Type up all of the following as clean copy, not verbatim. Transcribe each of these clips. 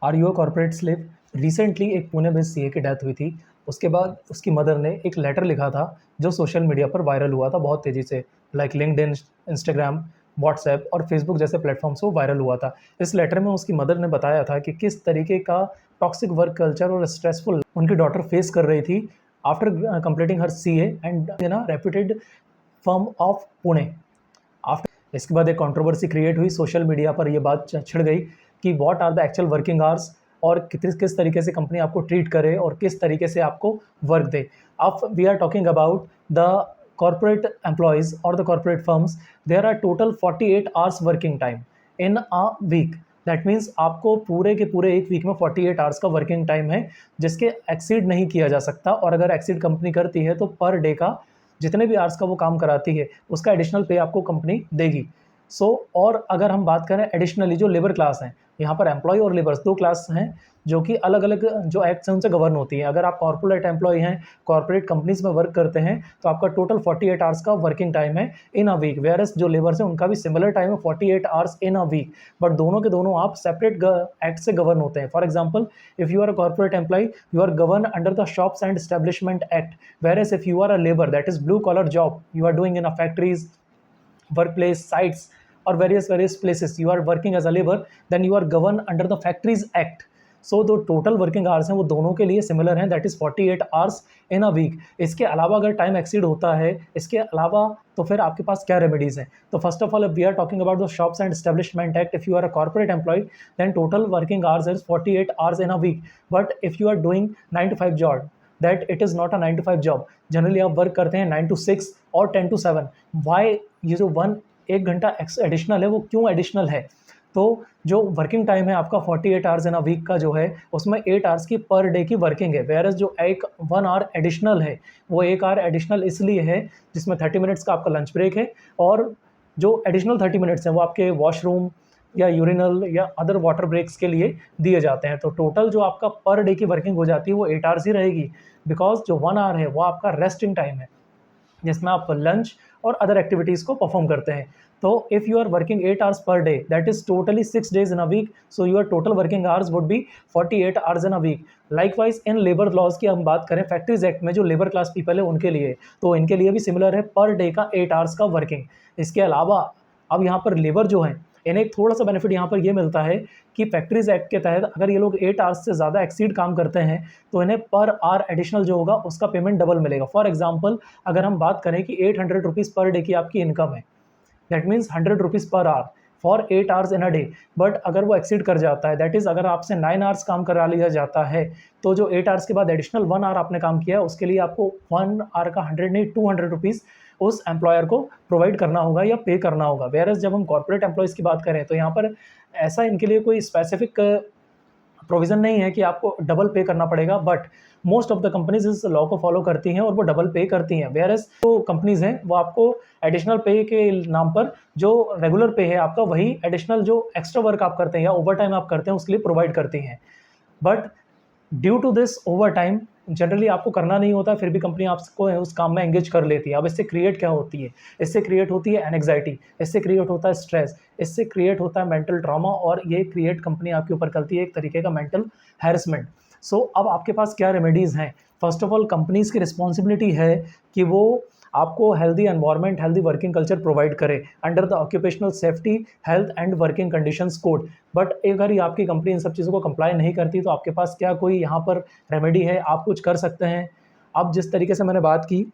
Are you a corporate slave? Recently एक Pune based CA की death हुई थी। उसके बाद उसकी मदर ने एक लेटर लिखा था जो सोशल मीडिया पर वायरल हुआ था बहुत तेज़ी से, लाइक लिंक्डइन, इंस्टाग्राम, व्हाट्सएप और फेसबुक जैसे प्लेटफॉर्म्स वो वायरल हुआ था। इस लेटर में उसकी मदर ने बताया था कि किस तरीके का टॉक्सिक वर्क कल्चर और स्ट्रेसफुल उनकी डॉटर फेस कर रही थी after completing her CA and in a reputed firm of Pune. After इसके बाद एक कंट्रोवर्सी क्रिएट हुई सोशल मीडिया पर, यह बात छिड़ गई कि what are the actual working hours और किस किस तरीके से कंपनी आपको ट्रीट करे और किस तरीके से आपको वर्क दे। अब we are talking about the corporate employees or the corporate firms. There are total 48 hours working time in a week. That means आपको पूरे के पूरे एक वीक में 48 आवर्स का वर्किंग टाइम है जिसके एक्सीड नहीं किया जा सकता, और अगर एक्सीड कंपनी करती है तो पर डे का जितने भी आवर्स का वो काम कराती है उसका एडिशनल पे आपको कंपनी देगी। और अगर हम बात करें एडिशनली जो लेबर क्लास हैं, यहाँ पर एम्प्लॉय और लेबर्स दो क्लास हैं जो कि अलग अलग जो एक्ट्स हैं उनसे गवर्न होती हैं। अगर आप कॉर्पोरेट एम्प्लॉय हैं, कॉर्पोरेट कंपनीज में वर्क करते हैं, तो आपका टोटल 48 आवर्स का वर्किंग टाइम है इन अ वीक। वेयरस जो लेबर्स हैं उनका भी सिमिलर टाइम है 48 hours in a week, but दोनों के दोनों आप सेपरेट एक्ट से गवर्न होते हैं। For example, if you are a corporate employee, you are govern under the shops and establishment act, whereas if you are a labour, that is blue collar job, you are doing in a factories, workplace sites or various places you are working as a labor, then you are governed under the factories act. सो जो total working hours हैं वो दोनों के लिए similar हैं, that is 48 hours in a week. इसके अलावा अगर टाइम एक्सीड होता है इसके अलावा तो फिर आपके पास क्या रेमेडीज़ हैं? तो first of all we are talking about the shops and establishment act. If you are a corporate employee then total working hours is 48 hours in a week, but if you are doing 9 to 5 job, that it is not a 9 to 5 job. Generally आप work करते हैं 9 to 6 और 10 to 7। Y ये जो एक घंटा additional है वो क्यों एडिशनल है? तो जो वर्किंग टाइम है आपका 48 आवर्स इन अ वीक का जो है उसमें 8 आवर्स की पर डे की वर्किंग है, वेयरस जो एक 1 आवर एडिशनल है वो 1 आवर एडिशनल इसलिए है जिसमें 30 मिनट्स का आपका लंच ब्रेक है, और जो एडिशनल 30 मिनट्स हैं वो आपके वॉशरूम या यूरिनल या अदर वाटर ब्रेक्स के लिए दिए जाते हैं। तो टोटल जो आपका पर डे की वर्किंग हो जाती है वो 8 आवर्स ही रहेगी, बिकॉज जो 1 आवर है वो आपका रेस्टिंग टाइम है जिसमें आप लंच और अदर एक्टिविटीज़ को परफॉर्म करते हैं। तो if you are working 8 hours per day, that is totally 6 days in a week, so your total working hours would be 48 hours in a week. Likewise in labour laws की हम बात करें factories act में जो labour class people है उनके लिए, तो इनके लिए भी सिमिलर है पर डे का 8 आवर्स का वर्किंग। इसके अलावा अब यहाँ पर लेबर जो हैं इन्हें एक थोड़ा सा बेनिफिट यहाँ पर ये मिलता है कि फैक्ट्रीज एक्ट के तहत अगर ये लोग 8 आवर्स से ज़्यादा एक्सीड काम करते हैं तो इन्हें पर आवर एडिशनल जो होगा उसका पेमेंट डबल मिलेगा। फॉर एग्जांपल, अगर हम बात करें कि 800 रुपीज़ पर डे की आपकी इनकम है, that means 100 rupees per hour for 8 hours in a day. But अगर वो एक्सीड कर जाता है, दैट इज़ अगर आपसे 9 आवर्स काम करा लिया जाता है, तो जो 8 आवर्स के बाद एडिशनल 1 आवर आपने काम किया है उसके लिए आपको 1 आवर का 100 नहीं 200 रुपीज़ उस एम्प्लॉयर को प्रोवाइड करना होगा या पे करना होगा। वेयरएस जब हम कॉर्पोरेट एम्प्लॉयज़ की बात करें तो यहाँ पर ऐसा इनके लिए कोई स्पेसिफिक प्रोविज़न नहीं है कि आपको डबल पे करना पड़ेगा, but most of the companies इस लॉ को फॉलो करती हैं और वो डबल पे करती हैं। वेयरएस जो कंपनीज हैं वो आपको एडिशनल पे के नाम पर जो रेगुलर पे है आपका वही एडिशनल जो एक्स्ट्रा वर्क आप करते हैं या ओवर टाइम आप करते हैं उसके लिए प्रोवाइड करती हैं। But due to this overtime generally आपको करना नहीं होता, फिर भी कंपनी आपको उस काम में एंगेज कर लेती है। अब इससे क्रिएट क्या होती है? इससे क्रिएट होती है एनग्जाइटी, इससे क्रिएट होता है स्ट्रेस, इससे क्रिएट होता है मेंटल ट्रॉमा, और ये क्रिएट कंपनी आपके ऊपर करती है एक तरीके का मेंटल हैरेसमेंट। सो अब आपके पास क्या रेमेडीज़ हैं? फर्स्ट ऑफ ऑल, कंपनीज़ की रिस्पॉन्सिबिलिटी है कि वो आपको healthy environment, healthy working culture provide करे under the occupational safety, health and working conditions code. But अगर ये आपकी कंपनी इन सब चीज़ों को कंप्लाई नहीं करती तो आपके पास क्या कोई यहाँ पर रेमेडी है? आप कुछ कर सकते हैं। अब जिस तरीके से मैंने बात की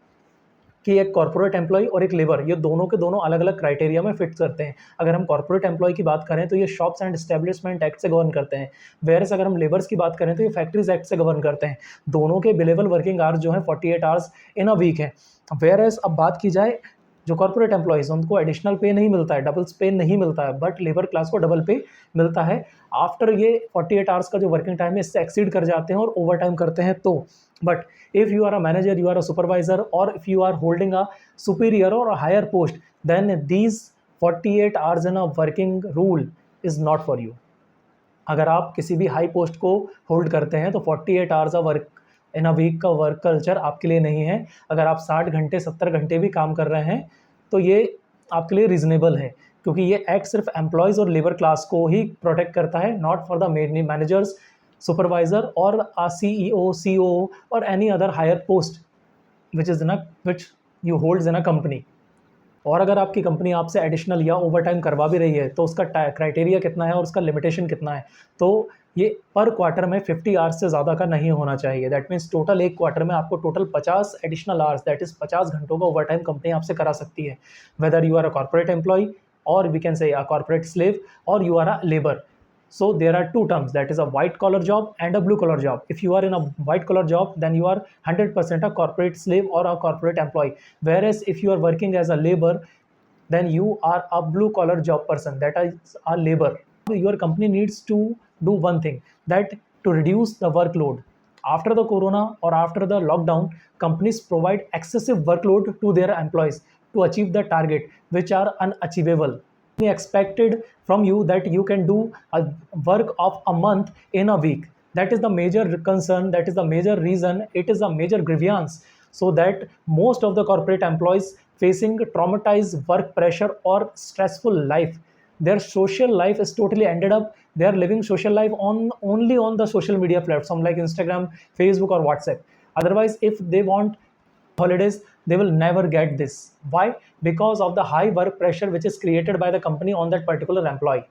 कि एक कॉर्पोरेट एम्प्लॉय और एक लेबर, ये दोनों के दोनों अलग अलग क्राइटेरिया में फिट करते हैं। अगर हम कॉर्पोरेट एम्प्लॉय की बात करें तो ये शॉप्स एंड एस्टेब्लिशमेंट एक्ट से गवर्न करते हैं, वेयरएस अगर हम लेबर्स की बात करें तो ये फैक्ट्रीज एक्ट से गवर्न करते हैं। दोनों के बिलेबल वर्किंग आवर्स जो हैं 48 आवर्स इन अ वीक है। वेयरएस अब बात की जाए जो कॉर्पोरेट एम्प्लॉयज़ उनको एडिशनल पे नहीं मिलता है, डबल पे नहीं मिलता है, बट लेबर क्लास को डबल पे मिलता है आफ्टर ये 48 आवर्स का जो वर्किंग टाइम है इससे एक्सीड कर जाते हैं और ओवर टाइम करते हैं तो। But if you are a manager, you are a supervisor, or if you are holding a superior or a higher post, then these 48 hours in a working rule is not for you. अगर आप किसी भी high post को hold करते हैं तो 48 hours of work in a week का work culture आपके लिए नहीं है। अगर आप 60 घंटे 70 घंटे भी काम कर रहे हैं तो ये आपके लिए रीज़नेबल है। क्योंकि ये एक्ट सिर्फ एम्प्लॉयज़ और लेबर क्लास को ही प्रोटेक्ट करता है, not for the managers, supervisor और सीईओ, सीओ और any other higher post which you holds in a company. और अगर आपकी कंपनी आपसे एडिशनल या ओवर टाइम करवा भी रही है तो उसका क्राइटेरिया कितना है और उसका लिमिटेशन कितना है, तो ये पर क्वार्टर में 50 आवर्स से ज़्यादा का नहीं होना चाहिए। दैट मीन्स टोटल एक क्वार्टर में आपको total 50 additional hours, that is 50 घंटों का ओवर टाइम कंपनी आपसे करा सकती है, whether you are a corporate employee or we can say a corporate slave or you are a labor. So there are two terms, that is a white collar job and a blue collar job. If you are in a white collar job, then you are 100% a corporate slave or a corporate employee, whereas if you are working as a labor, then you are a blue collar job person, that is a labor. Your company needs to do one thing, that to reduce the workload. After the corona or after the lockdown, companies provide excessive workload to their employees to achieve the target which are unachievable. We expected from you that you can do a work of a month in a week. That is the major concern, that is the major reason, it is a major grievance, so that most of the corporate employees facing traumatized work pressure or stressful life, their social life is totally ended up, they are living social life on only on the social media platform like Instagram, Facebook or WhatsApp. Otherwise, if they want holidays, they will never get this. Why? Because of the high work pressure which is created by the company on that particular employee.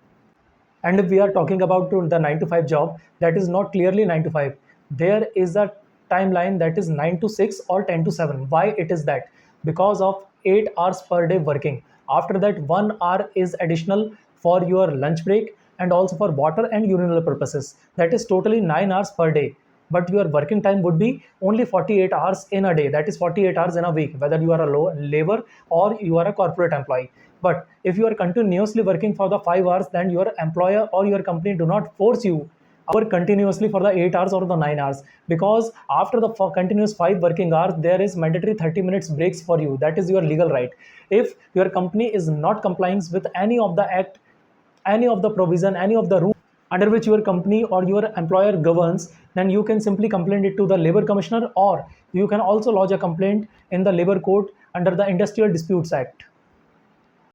And if we are talking about the 9 to 5 job, that is not clearly 9 to 5. There is a timeline that is 9 to 6 or 10 to 7. Why it is that? Because of 8 hours per day working. After that, 1 hour is additional for your lunch break and also for water and urinal purposes. That is totally 9 hours per day. But your working time would be only 48 hours in a day. That is 48 hours in a week, whether you are a labor or you are a corporate employee. But if you are continuously working for the 5 hours, then your employer or your company do not force you work continuously for the 8 hours or the 9 hours, because after the continuous 5 working hours, there is mandatory 30 minutes breaks for you. That is your legal right. If your company is not compliance with any of the act, any of the provision, any of the rule under which your company or your employer governs, then you can simply complain it to the labor commissioner, or you can also lodge a complaint in the labor court under the Industrial Disputes Act.